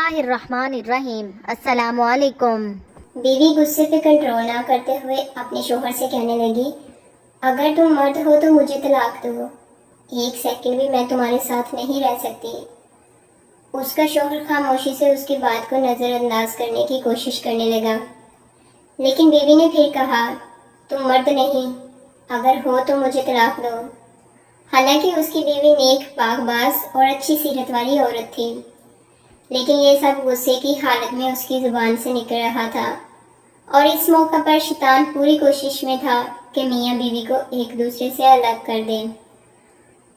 اللہ الرحمن الرحیم۔ السلام علیکم۔ بیوی غصے پہ کنٹرول نہ کرتے ہوئے اپنے شوہر سے کہنے لگی، اگر تم مرد ہو تو مجھے طلاق دو، ایک سیکنڈ بھی میں تمہارے ساتھ نہیں رہ سکتی۔ اس کا شوہر خاموشی سے اس کی بات کو نظر انداز کرنے کی کوشش کرنے لگا، لیکن بیوی نے پھر کہا، تم مرد نہیں، اگر ہو تو مجھے طلاق دو۔ حالانکہ اس کی بیوی نیک، پاک باز اور اچھی سیرت والی عورت تھی، لیکن یہ سب غصے کی حالت میں اس کی زبان سے نکل رہا تھا، اور اس موقع پر شیطان پوری کوشش میں تھا کہ میاں بیوی کو ایک دوسرے سے الگ کر دے۔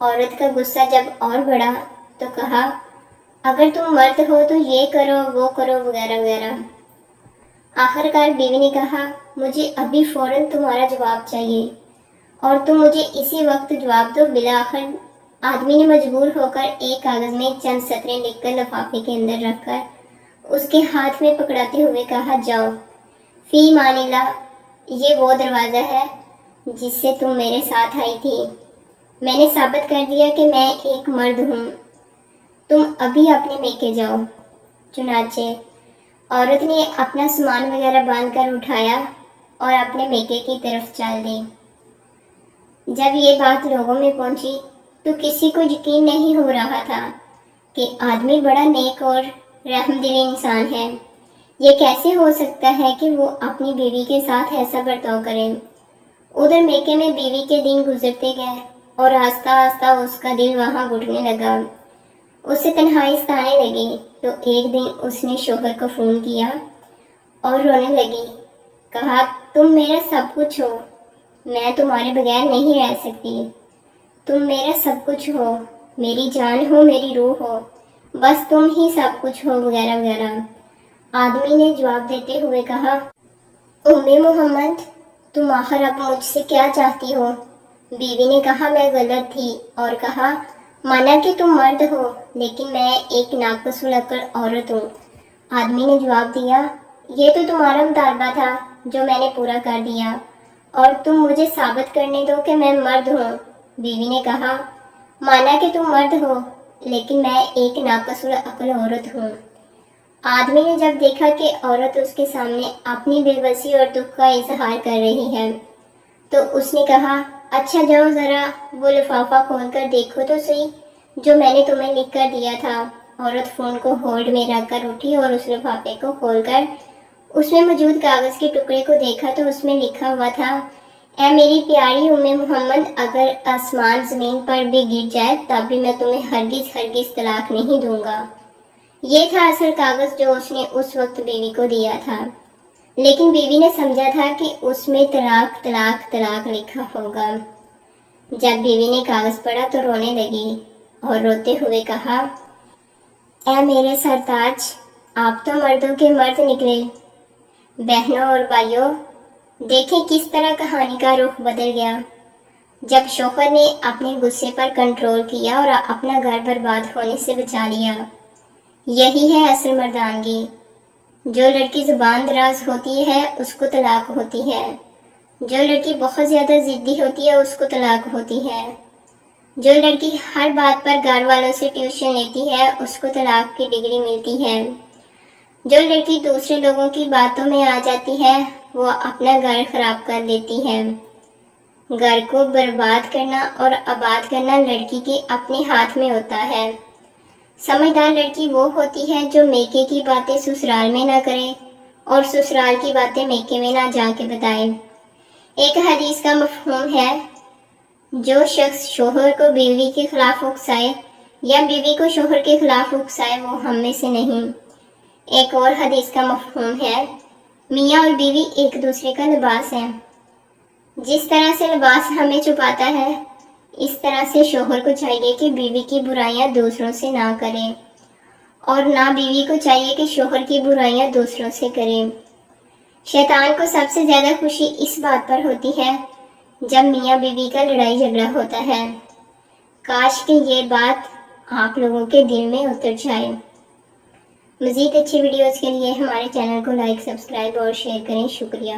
عورت کا غصہ جب اور بڑھا تو کہا، اگر تم مرد ہو تو یہ کرو، وہ کرو، وغیرہ وغیرہ۔ آخرکار بیوی نے کہا، مجھے ابھی فوراً تمہارا جواب چاہیے، اور تم مجھے اسی وقت جواب دو۔ بالآخر آدمی نے مجبور ہو کر ایک کاغذ میں چند سطریں لکھ کر لفافے کے اندر رکھ کر اس کے ہاتھ میں پکڑاتے ہوئے کہا، جاؤ، فی امان اللہ، یہ وہ دروازہ ہے جس سے تم میرے ساتھ آئی تھی۔ میں نے ثابت کر دیا کہ میں ایک مرد ہوں، تم ابھی اپنے میکے جاؤ۔ چنانچہ عورت نے اپنا سامان وغیرہ باندھ کر اٹھایا اور اپنے میکے کی طرف چل دی۔ جب یہ بات لوگوں میں پہنچی تو کسی کو یقین نہیں ہو رہا تھا کہ آدمی بڑا نیک اور رحم دل انسان ہے، یہ کیسے ہو سکتا ہے کہ وہ اپنی بیوی کے ساتھ ایسا برتاؤ کرے۔ ادھر میکے میں بیوی کے دن گزرتے گئے اور آہستہ آہستہ اس کا دل وہاں گھٹنے لگا، اسے تنہائی ستانے لگی۔ تو ایک دن اس نے شوہر کو فون کیا اور رونے لگی، کہا، تم میرا سب کچھ ہو، میں تمہارے بغیر نہیں رہ سکتی، تم میرا سب کچھ ہو، میری جان ہو، میری روح ہو، بس تم ہی سب کچھ ہو، وغیرہ وغیرہ۔ آدمی نے جواب دیتے ہوئے کہا، محمد، تم آخر اب مجھ سے کیا چاہتی ہو؟ بیوی نے کہا، میں غلط تھی، اور کہا، مانا کہ تم مرد ہو لیکن میں ایک ناقص العقل عورت ہوں۔ آدمی نے جواب دیا، یہ تو تمہارا مطالبہ تھا جو میں نے پورا کر دیا، اور تم مجھے ثابت کرنے دو کہ میں مرد ہوں۔ بیوی نے کہا، مانا کہ تم مرد ہو لیکن میں ایک ناقص العقل عورت ہوں۔ آدمی نے جب دیکھا کہ عورت اس کے سامنے اپنی بے بسی اور دکھ کا اظہار کر رہی ہے تو اس نے کہا، اچھا جاؤ ذرا وہ لفافہ کھول کر دیکھو تو صحیح جو میں نے تمہیں لکھ کر دیا تھا۔ عورت فون کو ہولڈ میں رکھ کر اٹھی اور اس لفافے کو کھول کر اس میں موجود کاغذ کے ٹکڑے کو دیکھا تو اس میں لکھا ہوا تھا، اے میری پیاری محمد، اگر آسمان زمین پر بھی گر جائے تب بھی میں تمہیں ہرگز ہرگز طلاق نہیں دوں گا۔ یہ تھا اصل کاغذ جو اس نے اس وقت بیوی کو دیا تھا، لیکن بیوی نے سمجھا تھا کہ اس میں طلاق طلاق طلاق لکھا ہوگا۔ جب بیوی نے کاغذ پڑھا تو رونے لگی اور روتے ہوئے کہا، اے میرے سرتاج، آپ تو مردوں کے مرد نکلے۔ بہنوں اور بھائیوں، دیکھیں کس طرح کہانی کا رخ بدل گیا جب شوہر نے اپنے غصے پر کنٹرول کیا اور اپنا گھر برباد ہونے سے بچا لیا۔ یہی ہے اصل مردانگی۔ جو لڑکی زبان دراز ہوتی ہے اس کو طلاق ہوتی ہے، جو لڑکی بہت زیادہ ضدی ہوتی ہے اس کو طلاق ہوتی ہے، جو لڑکی ہر بات پر گھر والوں سے ٹیوشن لیتی ہے اس کو طلاق کی ڈگری ملتی ہے، جو لڑکی دوسرے لوگوں کی باتوں میں آ جاتی ہے وہ اپنا گھر خراب کر دیتی ہے۔ گھر کو برباد کرنا اور آباد کرنا لڑکی کے اپنے ہاتھ میں ہوتا ہے۔ سمجھدار لڑکی وہ ہوتی ہے جو میکے کی باتیں سسرال میں نہ کرے اور سسرال کی باتیں میکے میں نہ جا کے بتائے۔ ایک حدیث کا مفہوم ہے، جو شخص شوہر کو بیوی کے خلاف اکسائے یا بیوی کو شوہر کے خلاف اکسائے وہ ہم میں سے نہیں۔ ایک اور حدیث کا مفہوم ہے، میاں اور بیوی ایک دوسرے کا لباس ہے، جس طرح سے لباس ہمیں چھپاتا ہے اس طرح سے شوہر کو چاہیے کہ بیوی کی برائیاں دوسروں سے نہ کرے، اور نہ بیوی کو چاہیے کہ شوہر کی برائیاں دوسروں سے کرے۔ شیطان کو سب سے زیادہ خوشی اس بات پر ہوتی ہے جب میاں بیوی کا لڑائی جھگڑا ہوتا ہے۔ کاش کہ یہ بات آپ لوگوں کے دل میں اتر جائے۔ مزید اچھی ویڈیوز کے لیے ہمارے چینل کو لائک، سبسکرائب اور شیئر کریں۔ شکریہ۔